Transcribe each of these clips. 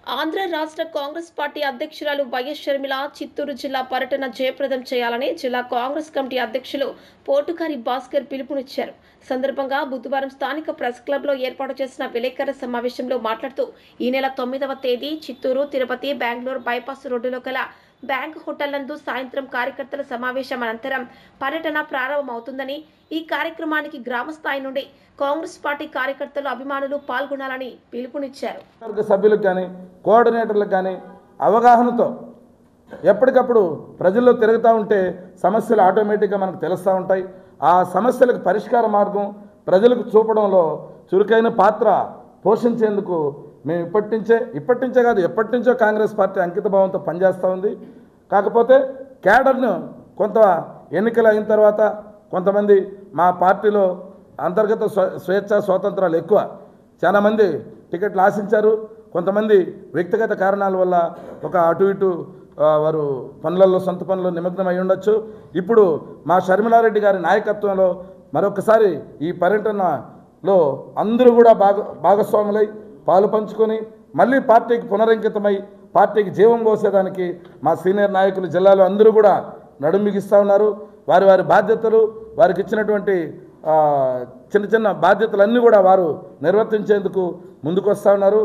ఆంధ్ర రాష్ట్ర కాంగ్రెస్ పార్టీ అధ్యక్షురాలు వైఎస్ షర్మిల చిత్తూరు జిల్లా పర్యటన జయప్రదం చేయాలని జిల్లా కాంగ్రెస్ కమిటీ అధ్యక్షులు పోటుకారి భాస్కర్ పిలుపునిచ్చారు. సందర్భంగా బుధవారం స్థానిక ప్రెస్ క్లబ్లో ఏర్పాటు చేసిన విలేకరుల సమావేశంలో మాట్లాడుతూ ఈ నెల 9వ తేదీ చిత్తూరు, తిరుపతి, బెంగళూరు బైపాస్ రోడ్డులో గల బ్యాంక్ హోటల్ నందు సాయంత్రం కార్యకర్తల సమావేశం అనంతరం పర్యటన ప్రారంభమవుతుందని, ఈ కార్యక్రమానికి గ్రామ స్థాయి నుండి కాంగ్రెస్ పార్టీ కార్యకర్తలు, అభిమానులు పాల్గొనాలని పిలుపునిచ్చారు. సభ్యులకు కానీ కోఆర్డినేటర్లకు కానీ అవగాహనతో ఎప్పటికప్పుడు ప్రజల్లో తిరుగుతూ ఉంటే సమస్యలు ఆటోమేటిక్గా మనకు తెలుస్తూ ఉంటాయి. ఆ సమస్యలకు పరిష్కార మార్గం ప్రజలకు చూపడంలో చురుకైన పాత్ర పోషించేందుకు మేము ఇప్పటి నుంచే కాదు ఎప్పటి నుంచో కాంగ్రెస్ పార్టీ అంకిత భావంతో పనిచేస్తూ ఉంది. కాకపోతే క్యాడర్ను కొంత ఎన్నికలు అయిన తర్వాత కొంతమంది మా పార్టీలో అంతర్గత స్వాతంత్రాలు ఎక్కువ, చాలామంది టికెట్లు ఆశించారు. కొంతమంది వ్యక్తిగత కారణాల వల్ల ఒక అటు ఇటు వారు పనులలో సొంత పనుల్లో నిమగ్నం అయి ఉండొచ్చు. ఇప్పుడు మా షర్మిలారెడ్డి గారి నాయకత్వంలో మరొకసారి ఈ పర్యటనలో అందరూ కూడా భాగస్వాములై పాలు పంచుకొని మళ్ళీ పార్టీకి పునరంకితమై పార్టీకి జీవం పోసేదానికి మా సీనియర్ నాయకులు జిల్లాలో అందరూ కూడా నడుం బిగిస్తూ ఉన్నారు. వారి వారి బాధ్యతలు, వారికి ఇచ్చినటువంటి చిన్న చిన్న బాధ్యతలన్నీ కూడా వారు నిర్వర్తించేందుకు ముందుకు వస్తూ ఉన్నారు.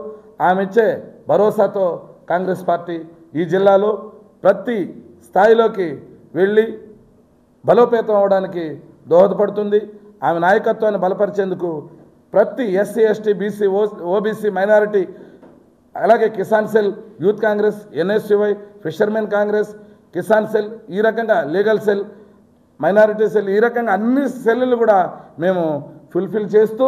ఆమె ఇచ్చే భరోసాతో కాంగ్రెస్ పార్టీ ఈ జిల్లాలో ప్రతి స్థాయిలోకి వెళ్ళి బలోపేతం అవడానికి దోహదపడుతుంది. ఆమె నాయకత్వాన్ని బలపరిచేందుకు ప్రతి SC, ST, BC, OBC, minority, అలాగే Kisan cell, youth Congress, NSUI, fishermen Congress, Kisan cell, ఈ రకంగా లీగల్ సెల్, మైనారిటీ సెల్, ఈ రకంగా అన్ని సెల్లు కూడా మేము ఫుల్ఫిల్ చేస్తూ